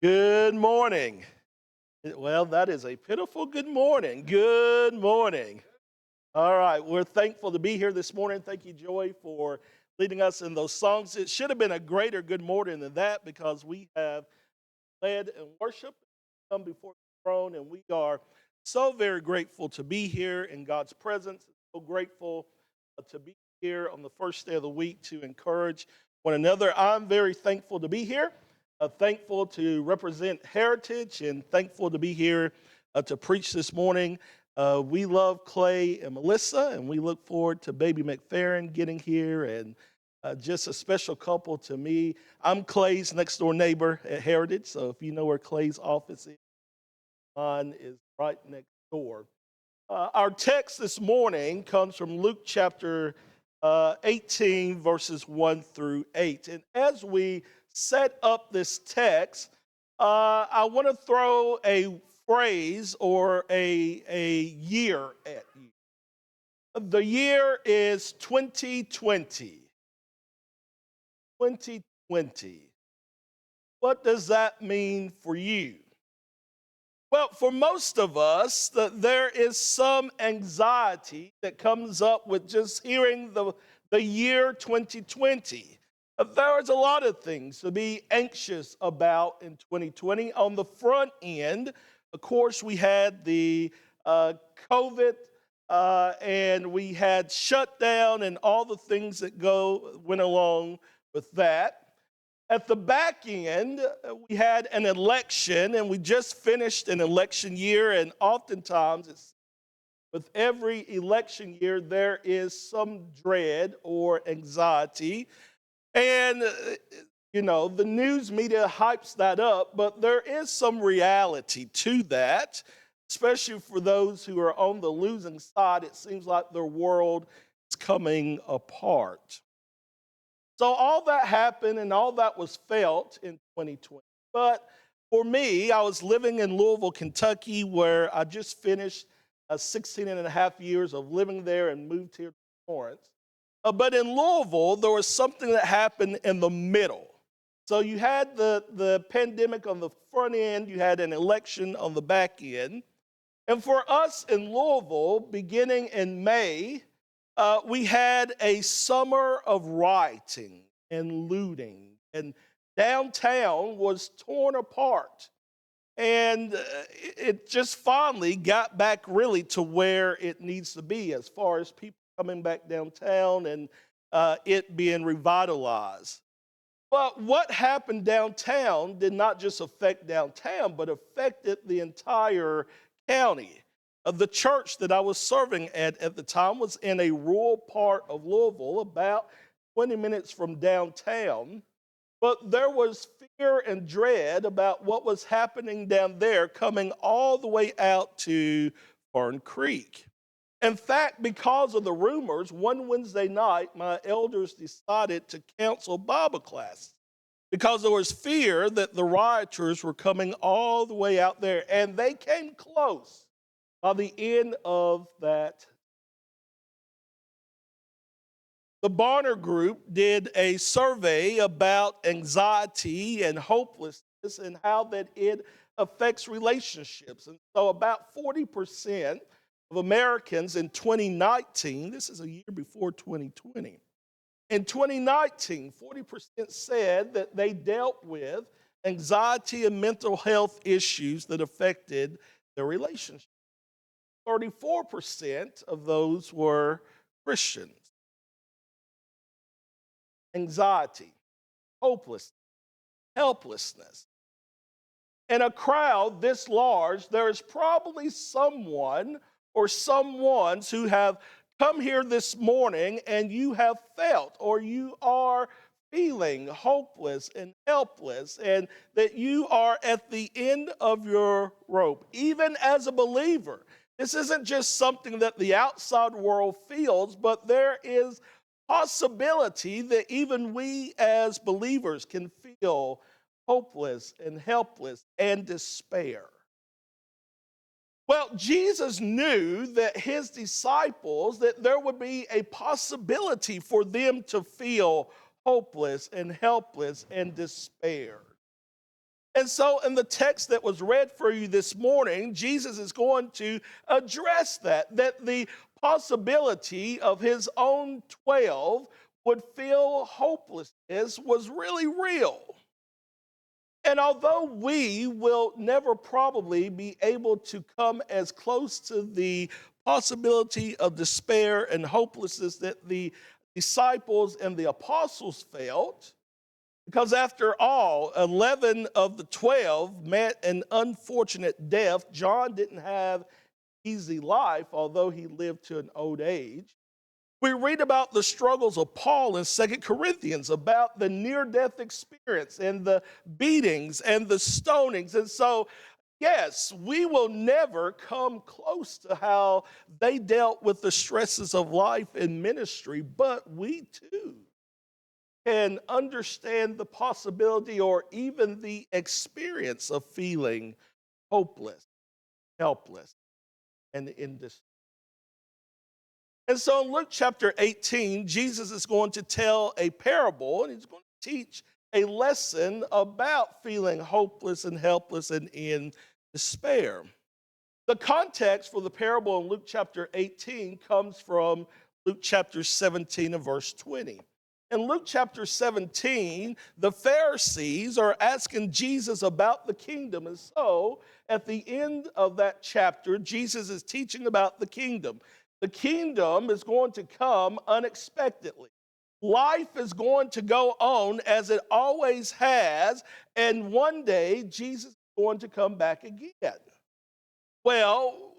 Good morning. Well, that is a pitiful good morning. Good morning. All right, we're thankful to be here this morning. Thank you, Joy, for leading us in those songs. It should have been a greater good morning than that because we have led in worship, come before the throne, and we are so very grateful to be here in God's presence. So grateful to be here on the first day of the week to encourage one another. I'm very thankful to be here, thankful to represent Heritage, and thankful to be here to preach this morning. We love Clay and Melissa, and we look forward to baby McFerrin getting here, and just a special couple to me. I'm Clay's next door neighbor at Heritage, so if you know where Clay's office is, mine is right next door. Our text this morning comes from Luke chapter 18, verses 1 through 8. And as we set up this text, I want to throw a phrase or a year at you. The year is 2020. 2020. What does that mean for you? Well, for most of us, there is some anxiety that comes up with just hearing the year 2020. There's a lot of things to be anxious about in 2020. On the front end, of course, we had the COVID and we had shutdown and all the things that went along with that. At the back end, we had an election, and we just finished an election year, and oftentimes, with every election year, there is some dread or anxiety. And, the news media hypes that up, but there is some reality to that, especially for those who are on the losing side. It seems like their world is coming apart. So all that happened and all that was felt in 2020. But for me, I was living in Louisville, Kentucky, where I just finished 16 and a half years of living there and moved here to Florence. But in Louisville, there was something that happened in the middle. So you had the pandemic on the front end, you had an election on the back end. And for us in Louisville, beginning in May, we had a summer of rioting and looting, and downtown was torn apart. And it just finally got back really to where it needs to be as far as people coming back downtown and it being revitalized. But what happened downtown did not just affect downtown, but affected the entire county. The church that I was serving at the time was in a rural part of Louisville, about 20 minutes from downtown. But there was fear and dread about what was happening down there coming all the way out to Fern Creek. In fact, because of the rumors, one Wednesday night, my elders decided to cancel Bible class because there was fear that the rioters were coming all the way out there, and they came close. By the end of that, the Barner Group did a survey about anxiety and hopelessness and how that it affects relationships. And so about 40% of Americans in 2019, this is a year before 2020, in 2019, 40% said that they dealt with anxiety and mental health issues that affected their relationship. 34% of those were Christians. Anxiety, hopelessness, helplessness. In a crowd this large, there is probably someone or someones who have come here this morning and you have felt or you are feeling hopeless and helpless and that you are at the end of your rope, even as a believer. This isn't just something that the outside world feels, but there is possibility that even we as believers can feel hopeless and helpless and despair. Well, Jesus knew that his disciples, that there would be a possibility for them to feel hopeless and helpless and despair. And so, in the text that was read for you this morning, Jesus is going to address that the possibility of his own 12 would feel hopelessness was really real. And although we will never probably be able to come as close to the possibility of despair and hopelessness that the disciples and the apostles felt, because after all, 11 of the 12 met an unfortunate death. John didn't have an easy life, although he lived to an old age. We read about the struggles of Paul in 2 Corinthians, about the near-death experience and the beatings and the stonings. And so, yes, we will never come close to how they dealt with the stresses of life and ministry, but we too can understand the possibility or even the experience of feeling hopeless, helpless, and in despair. And so in Luke chapter 18, Jesus is going to tell a parable, and he's going to teach a lesson about feeling hopeless and helpless and in despair. The context for the parable in Luke chapter 18 comes from Luke chapter 17 and verse 20. In Luke chapter 17, the Pharisees are asking Jesus about the kingdom. And so at the end of that chapter, Jesus is teaching about the kingdom. The kingdom is going to come unexpectedly. Life is going to go on as it always has, and one day Jesus is going to come back again. Well,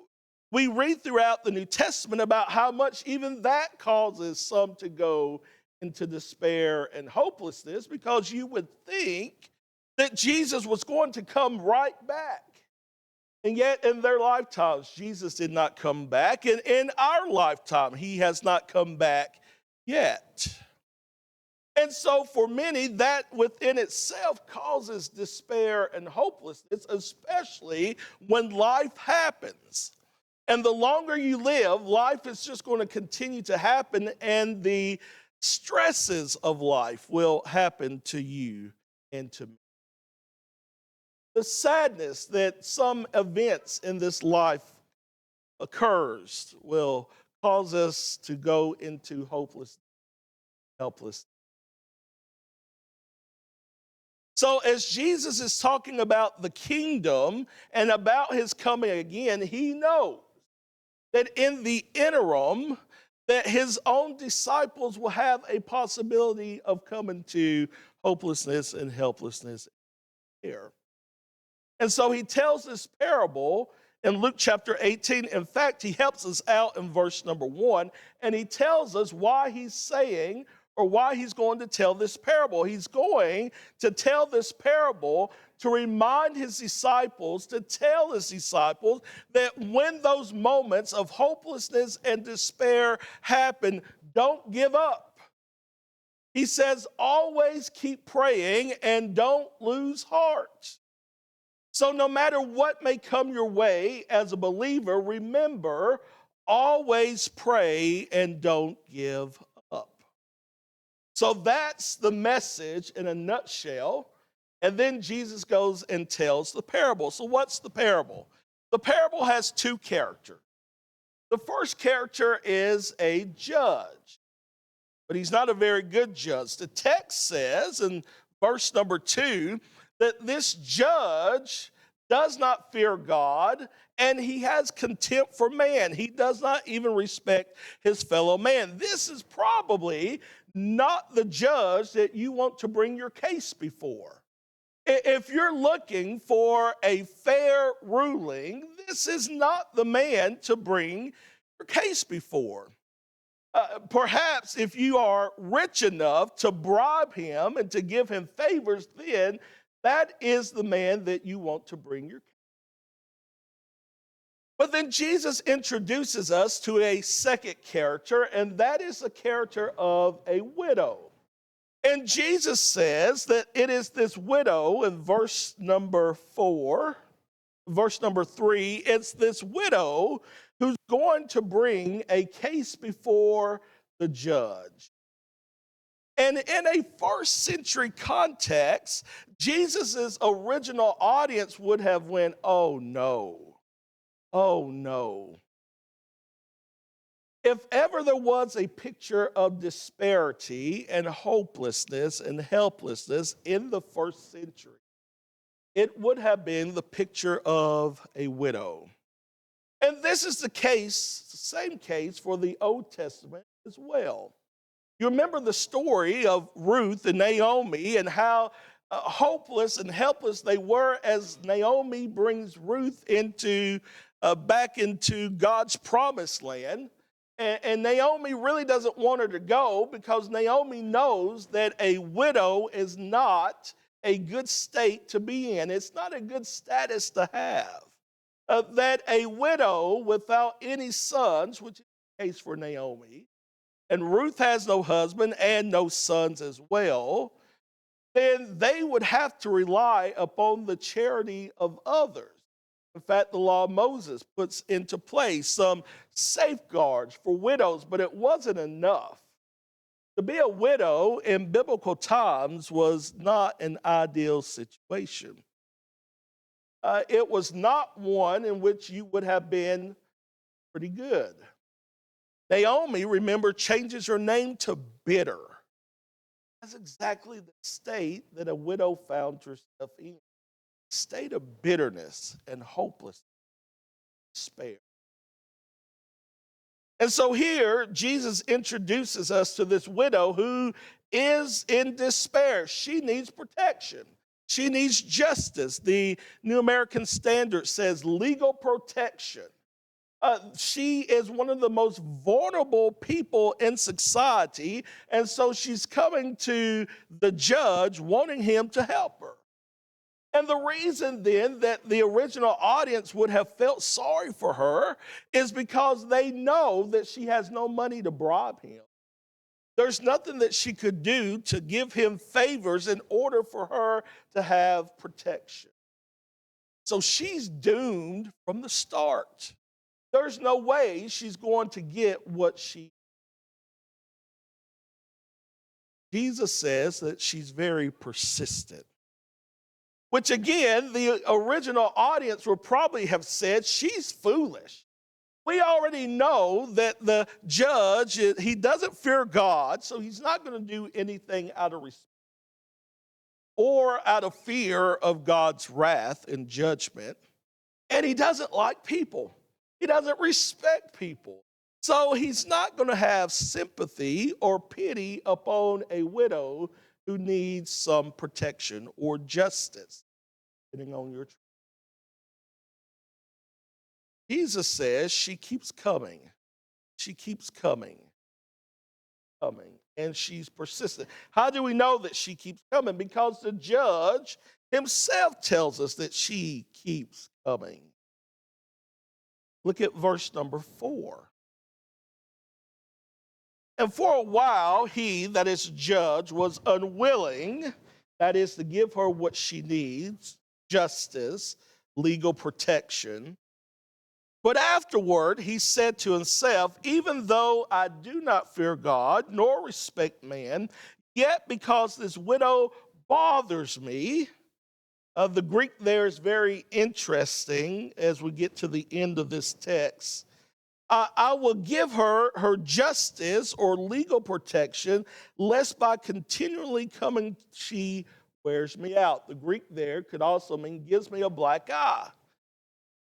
we read throughout the New Testament about how much even that causes some to go into despair and hopelessness, because you would think that Jesus was going to come right back. And yet in their lifetimes, Jesus did not come back. And in our lifetime, he has not come back yet. And so for many, that within itself causes despair and hopelessness, especially when life happens. And the longer you live, life is just going to continue to happen, and the stresses of life will happen to you and to me. The sadness that some events in this life occurs will cause us to go into hopelessness, helplessness. So as Jesus is talking about the kingdom and about his coming again, he knows that in the interim, that his own disciples will have a possibility of coming to hopelessness and helplessness here. And so he tells this parable in Luke chapter 18. In fact, he helps us out in verse number 1, and he tells us why he's saying, or why he's going to tell this parable. He's going to tell this parable to remind his disciples, to tell his disciples that when those moments of hopelessness and despair happen, don't give up. He says, always keep praying and don't lose heart. So no matter what may come your way as a believer, remember, always pray and don't give up. So that's the message in a nutshell. And then Jesus goes and tells the parable. So what's the parable? The parable has two characters. The first character is a judge, but he's not a very good judge. The text says in verse number 2 that this judge does not fear God, and he has contempt for man. He does not even respect his fellow man. This is probably not the judge that you want to bring your case before. If you're looking for a fair ruling, this is not the man to bring your case before. Perhaps if you are rich enough to bribe him and to give him favors, then that is the man that you want to bring your case. But then Jesus introduces us to a second character, and that is the character of a widow. And Jesus says that it is this widow in verse number 3, it's this widow who's going to bring a case before the judge. And in a first century context, Jesus' original audience would have went, oh no, oh no. If ever there was a picture of disparity and hopelessness and helplessness in the first century, it would have been the picture of a widow. And this is the case, the same case for the Old Testament as well. You remember the story of Ruth and Naomi and how hopeless and helpless they were as Naomi brings Ruth into back into God's promised land. And Naomi really doesn't want her to go because Naomi knows that a widow is not a good state to be in. It's not a good status to have. That a widow without any sons, which is the case for Naomi, and Ruth has no husband and no sons as well, then they would have to rely upon the charity of others. In fact, the law of Moses puts into place some safeguards for widows, but it wasn't enough. To be a widow in biblical times was not an ideal situation. It was not one in which you would have been pretty good. Naomi, remember, changes her name to bitter. That's exactly the state that a widow found herself in. A state of bitterness and hopelessness, despair. And so here, Jesus introduces us to this widow who is in despair. She needs protection. She needs justice. The New American Standard says legal protection. She is one of the most vulnerable people in society, and so she's coming to the judge wanting him to help her. And the reason then that the original audience would have felt sorry for her is because they know that she has no money to bribe him. There's nothing that she could do to give him favors in order for her to have protection. So she's doomed from the start. There's no way she's going to get what she. Jesus says that she's very persistent, which again, the original audience would probably have said she's foolish. We already know that the judge, he doesn't fear God, so he's not going to do anything out of respect or out of fear of God's wrath and judgment. And he doesn't like people. He doesn't respect people. So he's not going to have sympathy or pity upon a widow who needs some protection or justice, depending on your. Jesus says she keeps coming. She keeps coming, and she's persistent. How do we know that she keeps coming? Because the judge himself tells us that she keeps coming. Look at verse number 4. And for a while, he, that is judge, was unwilling, that is to give her what she needs, justice, legal protection. But afterward, he said to himself, even though I do not fear God, nor respect man, yet because this widow bothers me. The Greek there is very interesting as we get to the end of this text. I will give her justice or legal protection, lest by continually coming she wears me out. The Greek there could also mean gives me a black eye.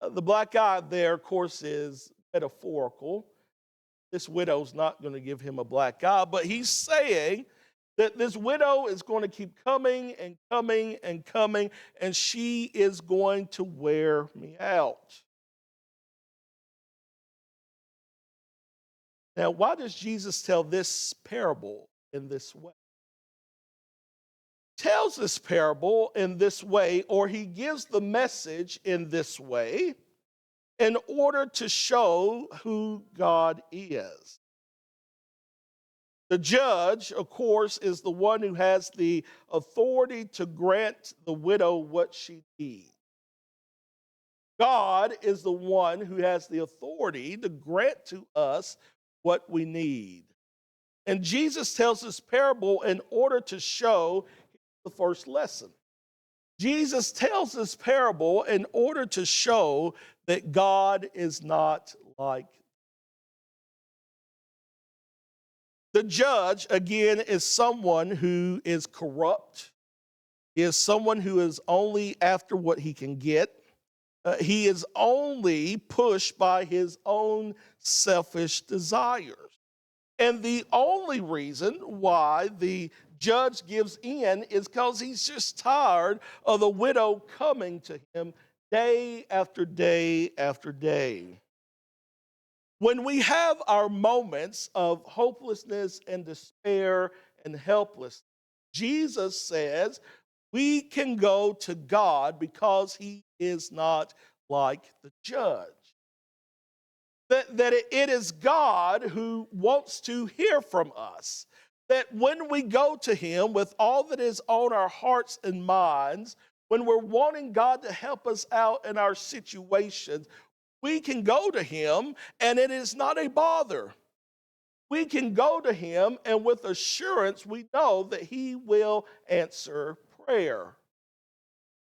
The black eye there, of course, is metaphorical. This widow's not going to give him a black eye, but he's saying that this widow is going to keep coming and coming and coming, and she is going to wear me out. Now, why does Jesus tell this parable in this way? He tells this parable in this way, or he gives the message in this way, in order to show who God is. The judge, of course, is the one who has the authority to grant the widow what she needs. God is the one who has the authority to grant to us what we need. And Jesus tells this parable in order to show the first lesson. Jesus tells this parable in order to show that God is not like the judge. Again, is someone who is corrupt, is someone who is only after what he can get. He is only pushed by his own selfish desires. And the only reason why the judge gives in is because he's just tired of the widow coming to him day after day after day. When we have our moments of hopelessness and despair and helplessness, Jesus says we can go to God because he is not like the judge. That it is God who wants to hear from us. That when we go to him with all that is on our hearts and minds, when we're wanting God to help us out in our situations, we can go to him and it is not a bother. We can go to him and with assurance we know that he will answer prayer.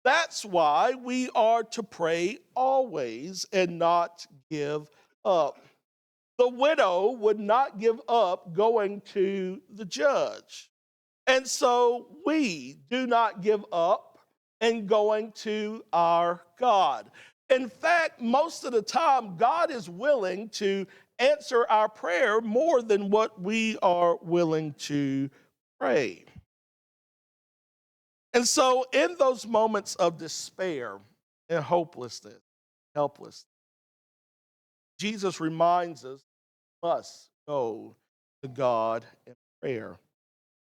That's why we are to pray always and not give up. The widow would not give up going to the judge. And so we do not give up in going to our God. In fact, most of the time, God is willing to answer our prayer more than what we are willing to pray. And so, in those moments of despair and hopelessness, helplessness, Jesus reminds us we must go to God in prayer.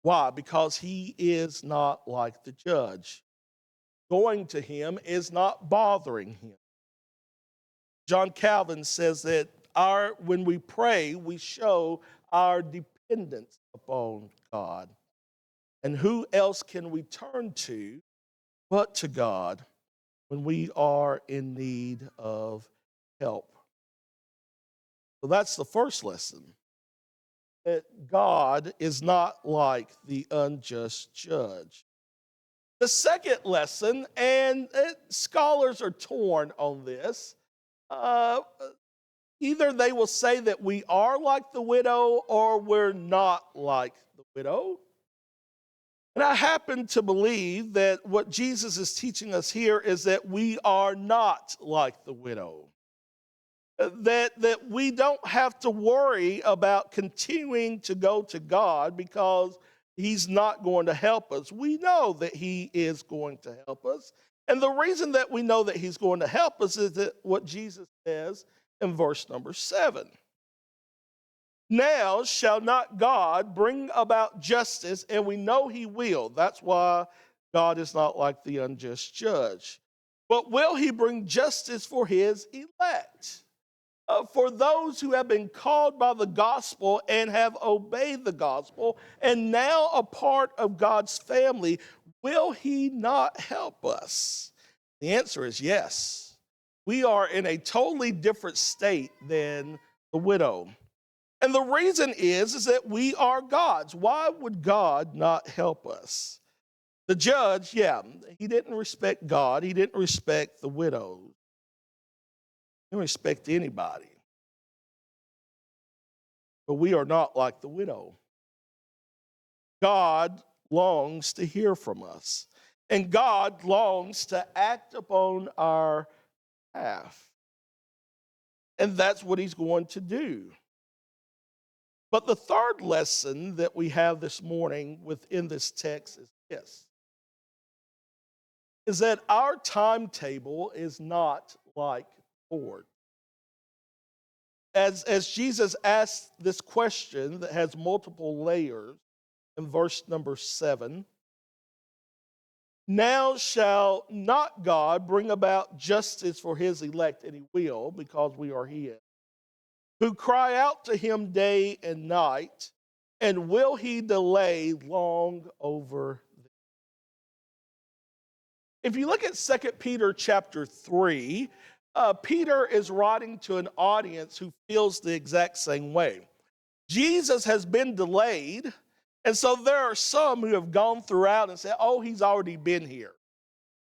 Why? Because he is not like the judge. Going to him is not bothering him. John Calvin says that when we pray, we show our dependence upon God. And who else can we turn to but to God when we are in need of help? So that's the first lesson. That God is not like the unjust judge. The second lesson, and scholars are torn on this, either they will say that we are like the widow or we're not like the widow. And I happen to believe that what Jesus is teaching us here is that we are not like the widow. That we don't have to worry about continuing to go to God because he's not going to help us. We know that he is going to help us. And the reason that we know that he's going to help us is that what Jesus says in verse number 7. Now shall not God bring about justice, and we know he will. That's why God is not like the unjust judge. But will he bring justice for his elect? For those who have been called by the gospel and have obeyed the gospel and now a part of God's family, will he not help us? The answer is yes. We are in a totally different state than the widow. And the reason is that we are God's. Why would God not help us? The judge, he didn't respect God. He didn't respect the widow. He didn't respect anybody. But we are not like the widow. God longs to hear from us, and God longs to act upon our behalf. And that's what he's going to do. But the third lesson that we have this morning within this text is this, is that our timetable is not like the Lord. As Jesus asked this question that has multiple layers in verse number 7, now shall not God bring about justice for his elect, and he will, because we are his, who cry out to him day and night, and will he delay long over them? If you look at 2 Peter chapter 3, Peter is writing to an audience who feels the exact same way. Jesus has been delayed. And so there are some who have gone throughout and said, oh, he's already been here.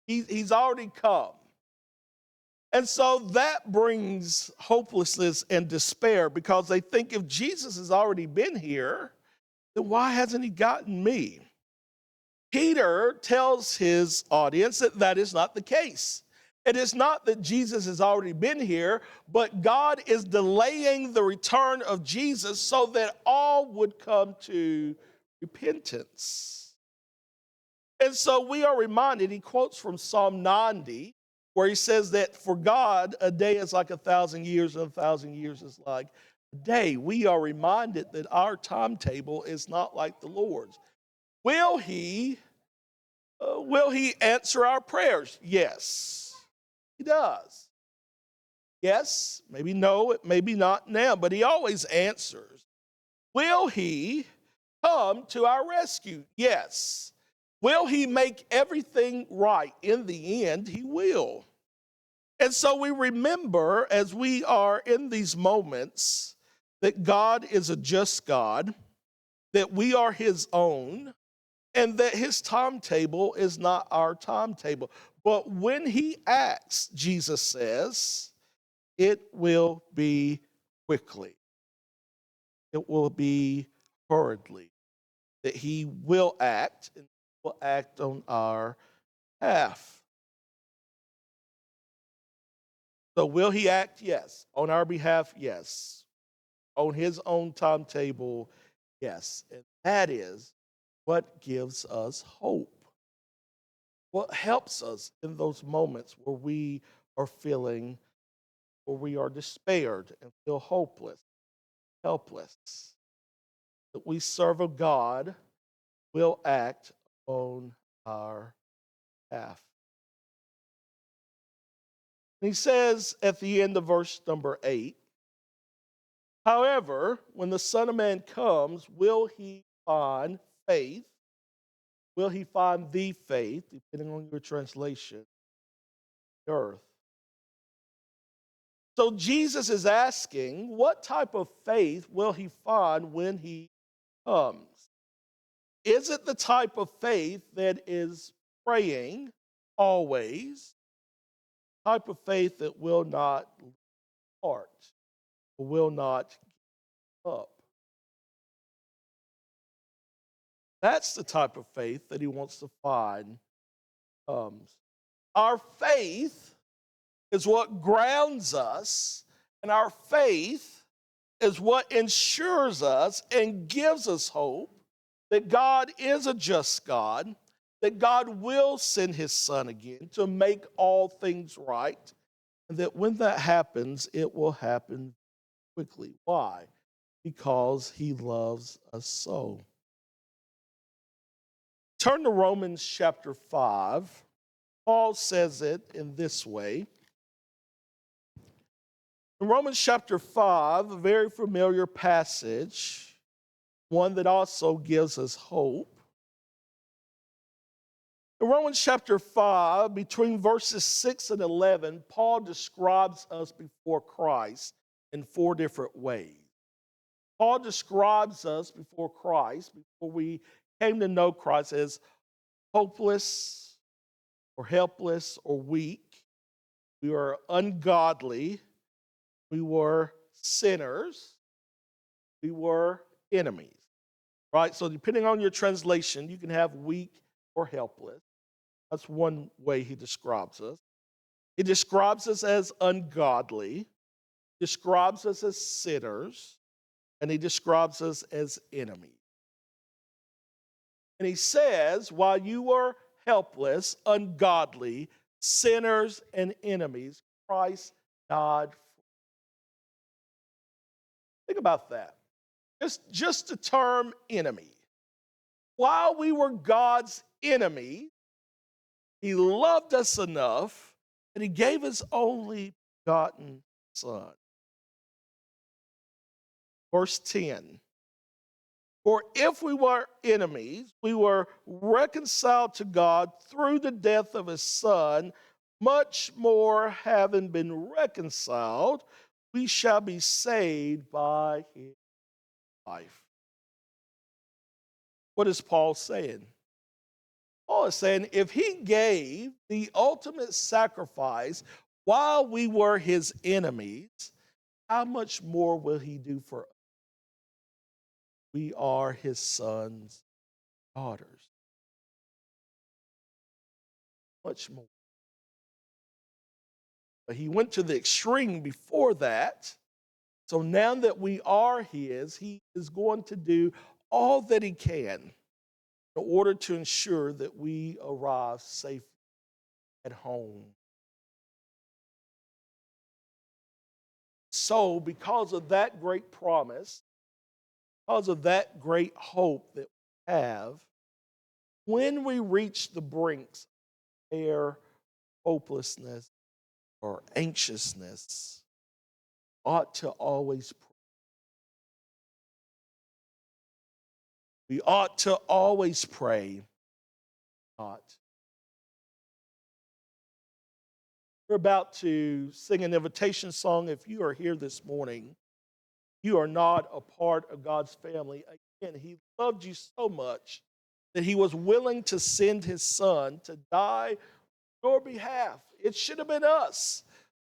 He's already come. And so that brings hopelessness and despair because they think if Jesus has already been here, then why hasn't he gotten me? Peter tells his audience that that is not the case. It is not that Jesus has already been here, but God is delaying the return of Jesus so that all would come to repentance. And so we are reminded, he quotes from Psalm 90, where he says that for God, a day is like 1,000 years, and 1,000 years is like a day. We are reminded that our timetable is not like the Lord's. Will he answer our prayers? Yes, he does. Yes, maybe no, maybe not now, but he always answers. Will he come to our rescue? Yes. Will he make everything right? In the end, he will. And so we remember as we are in these moments that God is a just God, that we are his own, and that his timetable is not our timetable. But when he acts, Jesus says, it will be quickly. It will be hurriedly. That he will act, and will act on our behalf. So will he act? Yes. On our behalf? Yes. On his own timetable? Yes. And that is what gives us hope. What helps us in those moments where we are feeling, where we are despaired and feel hopeless, helpless. That we serve a God will act on our behalf. And he says at the end of verse number 8, however, when the Son of Man comes, will he find faith? Will he find the faith, depending on your translation, on earth? So Jesus is asking, what type of faith will he find when he comes? Is it the type of faith that is praying always? Type of faith that will not depart, will not give up? That's the type of faith that he wants to find comes. Our faith is what grounds us, and our faith is what ensures us and gives us hope that God is a just God, that God will send his Son again to make all things right, and that when that happens, it will happen quickly. Why? Because he loves us so. Turn to Romans chapter 5. Paul says it in this way. In Romans chapter 5, a very familiar passage, one that also gives us hope. In Romans chapter 5, between verses 6 and 11, Paul describes us before Christ in 4 different ways. Paul describes us before Christ, before we came to know Christ, as hopeless or helpless or weak. We were ungodly. We were sinners. We were enemies. Right? So depending on your translation, you can have weak or helpless. That's one way he describes us. He describes us as ungodly, describes us as sinners, and he describes us as enemies. And he says, while you were helpless, ungodly, sinners, and enemies, Christ died for you. Think about that. Just the term enemy. While we were God's enemy, he loved us enough that he gave his only begotten Son. Verse 10. For if we were enemies, we were reconciled to God through the death of his Son. Much more, having been reconciled, we shall be saved by him. life. What is Paul saying? Paul is saying if he gave the ultimate sacrifice while we were his enemies, how much more will he do for us? We are his sons, daughters. Much more. But he went to the extreme before that. So now that we are his, he is going to do all that he can in order to ensure that we arrive safely at home. So, because of that great promise, because of that great hope that we have, when we reach the brinks of despair, hopelessness, or anxiousness, ought to always pray. We ought to always pray. Not. We're about to sing an invitation song. If you are here this morning, you are not a part of God's family. Again, he loved you so much that he was willing to send his son to die on your behalf. It should have been us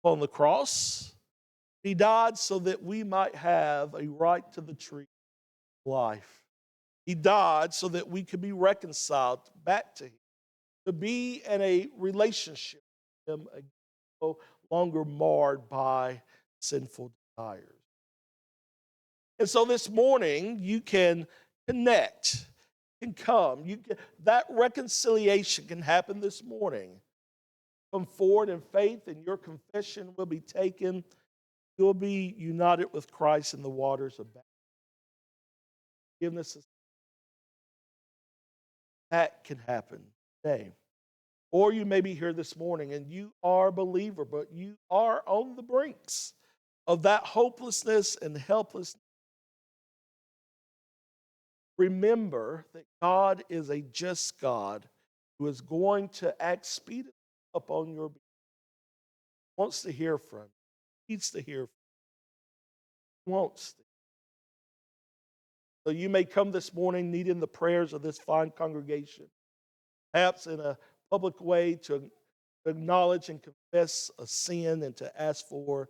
on the cross. He died so that we might have a right to the tree of life. He died so that we could be reconciled back to him, to be in a relationship with him again, no longer marred by sinful desires. And so this morning, you can connect, can come. That reconciliation can happen this morning. Come forward in faith, and your confession will be taken. You'll be united with Christ in the waters of baptism. Forgiveness is that can happen today. Or you may be here this morning and you are a believer, but you are on the brinks of that hopelessness and helplessness. Remember that God is a just God who is going to act speedily upon your behalf. Wants to hear from you, needs to hear from you, wants to. So you may come this morning needing the prayers of this fine congregation, perhaps in a public way to acknowledge and confess a sin and to ask for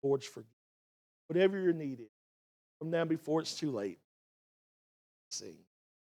the Lord's forgiveness. Whatever you're needed, come down before it's too late. Sing.